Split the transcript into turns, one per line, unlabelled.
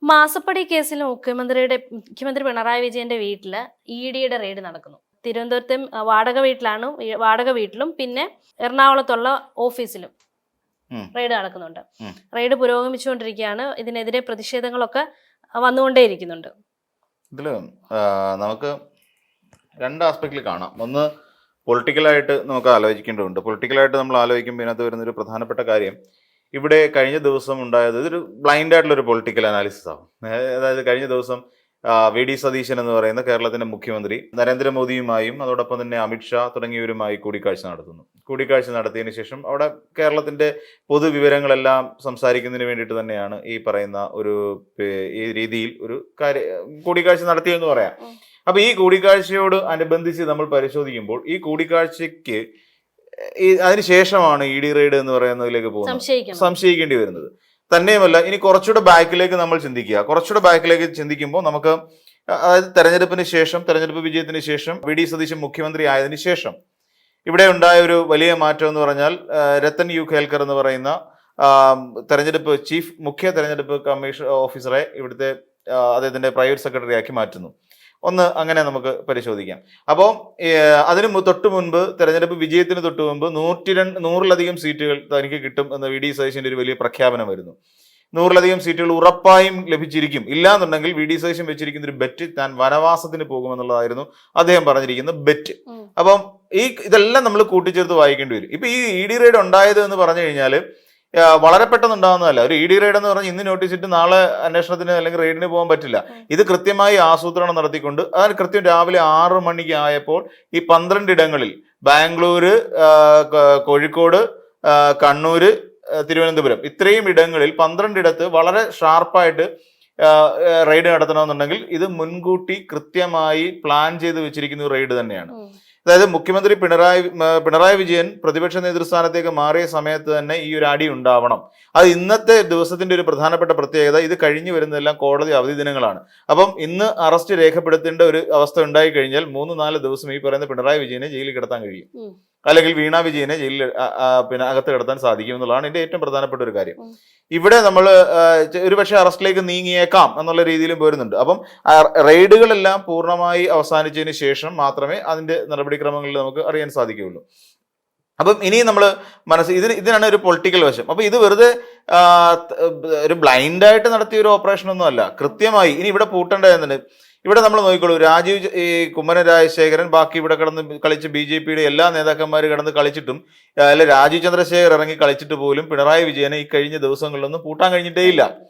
മാസപ്പടി കേസിൽ മുഖ്യമന്ത്രി പിണറായി വിജയന്റെ വീട്ടില് ഇഡിയുടെ റെയ്ഡ് നടക്കുന്നു. തിരുവനന്തപുരത്തെ വാടക വീട്ടിലും പിന്നെ എറണാകുളത്തുള്ള ഓഫീസിലും റെയ്ഡ് നടക്കുന്നുണ്ട്. റെയ്ഡ് പുരോഗമിച്ചുകൊണ്ടിരിക്കുകയാണ്. ഇതിനെതിരെ പ്രതിഷേധങ്ങളൊക്കെ വന്നുകൊണ്ടേയിരിക്കുന്നുണ്ട്.
ഇതില് നമുക്ക് രണ്ട് ആസ്പെക്റ്റിൽ കാണാം. ഒന്ന്, പൊളിറ്റിക്കലായിട്ട് നമുക്ക് ആലോചിക്കേണ്ടതുണ്ട്. പൊളിറ്റിക്കലായിട്ട് നമ്മൾ ആലോചിക്കുമ്പോൾ ഇതിനകത്ത് വരുന്നൊരു പ്രധാനപ്പെട്ട കാര്യം, ഇവിടെ കഴിഞ്ഞ ദിവസം ഉണ്ടായത് ഇതൊരു ബ്ലൈൻഡ് ആയിട്ടുള്ളൊരു പൊളിറ്റിക്കൽ അനാലിസിസ് ആവും. അതായത് കഴിഞ്ഞ ദിവസം വി.ഡി. സതീശൻ എന്ന് പറയുന്ന കേരളത്തിന്റെ മുഖ്യമന്ത്രി നരേന്ദ്രമോദിയുമായും അതോടൊപ്പം തന്നെ അമിത്ഷാ തുടങ്ങിയവരുമായി കൂടിക്കാഴ്ച നടത്തുന്നു. കൂടിക്കാഴ്ച നടത്തിയതിനു ശേഷം അവിടെ കേരളത്തിന്റെ പൊതുവിവരങ്ങളെല്ലാം സംസാരിക്കുന്നതിന് വേണ്ടിയിട്ട് തന്നെയാണ് ഈ പറയുന്ന ഈ രീതിയിൽ ഒരു കൂടിക്കാഴ്ച നടത്തിയെന്ന് പറയാം. അപ്പൊ ഈ കൂടിക്കാഴ്ചയോട് അനുബന്ധിച്ച് നമ്മൾ പരിശോധിക്കുമ്പോൾ ഈ കൂടിക്കാഴ്ചയ്ക്ക് അതിനുശേഷമാണ് ഇ.ഡി. റെയ്ഡ് എന്ന് പറയുന്നതിലേക്ക് പോകുന്നത്, സംശയിക്കേണ്ടി വരുന്നത്. തന്നെയുമല്ല, ഇനി കുറച്ചുകൂടെ ബാക്കിലേക്ക് നമ്മൾ ചിന്തിക്കുമ്പോൾ നമുക്ക്, അതായത് തെരഞ്ഞെടുപ്പ് വിജയത്തിന് ശേഷം വി.ഡി. സതീശൻ മുഖ്യമന്ത്രി ആയതിനു ശേഷം ഇവിടെ ഉണ്ടായ ഒരു വലിയ മാറ്റം എന്ന് പറഞ്ഞാൽ രത്തൻ യു ഖേൽക്കർ എന്ന് പറയുന്ന മുഖ്യ തെരഞ്ഞെടുപ്പ് കമ്മീഷൻ ഓഫീസറെ ഇവിടുത്തെ അദ്ദേഹത്തിന്റെ പ്രൈവറ്റ് സെക്രട്ടറി ആക്കി മാറ്റുന്നു. ഒന്ന് അങ്ങനെ നമുക്ക് പരിശോധിക്കാം. അപ്പോൾ അതിന് തൊട്ടു മുൻപ്, തെരഞ്ഞെടുപ്പ് വിജയത്തിന് തൊട്ടു മുൻപ് 100-ലധികം സീറ്റുകൾ തനിക്ക് കിട്ടും എന്ന് വി.ഡി. സതീശന്റെ ഒരു വലിയ പ്രഖ്യാപനം വരുന്നു. 100-ലധികം സീറ്റുകൾ ഉറപ്പായും ലഭിച്ചിരിക്കും. ഇല്ലാന്നുണ്ടെങ്കിൽ വി.ഡി. സതീശൻ വെച്ചിരിക്കുന്ന ഒരു ബെറ്റ്, താൻ വനവാസത്തിന് പോകുമെന്നുള്ളതായിരുന്നു അദ്ദേഹം പറഞ്ഞിരിക്കുന്ന ബെറ്റ്. അപ്പം ഇതെല്ലാം നമ്മൾ കൂട്ടിച്ചേർത്ത് വായിക്കേണ്ടി വരും. ഇപ്പൊ ഈ ഇ.ഡി. റെയ്ഡ് ഉണ്ടായത് എന്ന് പറഞ്ഞു കഴിഞ്ഞാൽ വളരെ പെട്ടെന്ന് ഉണ്ടാകുന്നതല്ല. ഒരു ഇ.ഡി. റെയ്ഡ് എന്ന് പറഞ്ഞാൽ ഇന്ന് നോട്ടീസ് ഇട്ട് നാളെ അന്വേഷണത്തിന് അല്ലെങ്കിൽ റെയ്ഡിന് പോകാൻ പറ്റില്ല. ഇത് കൃത്യമായി ആസൂത്രണം നടത്തിക്കൊണ്ട് അതിന് കൃത്യം രാവിലെ 6 മണിക്ക് ആയപ്പോൾ ഈ 12 ഇടങ്ങളിൽ, ബാംഗ്ലൂര്, കോഴിക്കോട്, കണ്ണൂര്, തിരുവനന്തപുരം, ഇത്രയും ഇടങ്ങളിൽ 12 ഇടത്ത് വളരെ ഷാർപ്പായിട്ട് റെയ്ഡ് നടത്തണമെന്നുണ്ടെങ്കിൽ ഇത് മുൻകൂട്ടി കൃത്യമായി പ്ലാൻ ചെയ്ത് വെച്ചിരിക്കുന്ന ഒരു റെയ്ഡ് തന്നെയാണ്. അതായത് മുഖ്യമന്ത്രി പിണറായി വിജയൻ പ്രതിപക്ഷ നേതൃസ്ഥാനത്തേക്ക് മാറിയ സമയത്ത് തന്നെ ഈ ഒരു അടി ഉണ്ടാവണം. അത് ഇന്നത്തെ ദിവസത്തിന്റെ ഒരു പ്രധാനപ്പെട്ട പ്രത്യേകത, ഇത് കഴിഞ്ഞു വരുന്നതെല്ലാം കോടതി അവധി ദിനങ്ങളാണ്. അപ്പം ഇന്ന് അറസ്റ്റ് രേഖപ്പെടുത്തേണ്ട ഒരു അവസ്ഥ ഉണ്ടായി കഴിഞ്ഞാൽ 3-4 ദിവസം ഈ പറയുന്ന പിണറായി വിജയനെ ജയിലിൽ കിടത്താൻ കഴിയും, അല്ലെങ്കിൽ വീണ വിജയനെ ജയിലിൽ അകത്ത് കിടത്താൻ സാധിക്കും എന്നുള്ളതാണ് ഇതിന്റെ ഏറ്റവും പ്രധാനപ്പെട്ട ഒരു കാര്യം. ഇവിടെ നമ്മൾ ഒരുപക്ഷെ അറസ്റ്റിലേക്ക് നീങ്ങിയേക്കാം എന്നുള്ള രീതിയിലും പോരുന്നുണ്ട്. അപ്പം റെയ്ഡുകളെല്ലാം പൂർണ്ണമായി അവസാനിച്ചതിന് ശേഷം മാത്രമേ അതിന്റെ നടപടിക്രമങ്ങളിൽ നമുക്ക് അറിയാൻ സാധിക്കുകയുള്ളൂ. അപ്പം ഇനി നമ്മൾ ഇതിനാണ് ഒരു പൊളിറ്റിക്കൽ വശം. അപ്പൊ ഇത് വെറുതെ ഒരു ബ്ലൈൻഡായിട്ട് നടത്തിയ ഒരു ഓപ്പറേഷൻ ഒന്നും അല്ല. കൃത്യമായി ഇനി ഇവിടെ പൂട്ടേണ്ടതെന്നുണ്ട്. ഇവിടെ നമ്മൾ നോക്കിക്കോളൂ, കുമ്മനം രാജശേഖരൻ ബാക്കി ഇവിടെ കിടന്ന് കളിച്ച് ബി.ജെ.പിയുടെ എല്ലാ നേതാക്കന്മാർ കിടന്ന് കളിച്ചിട്ടും, അല്ലെ രാജീവ് ചന്ദ്രശേഖർ ഇറങ്ങി കളിച്ചിട്ട് പോലും പിണറായി വിജയനെ ഈ കഴിഞ്ഞ ദിവസങ്ങളിലൊന്നും പൂട്ടാൻ കഴിഞ്ഞിട്ടേ ഇല്ല.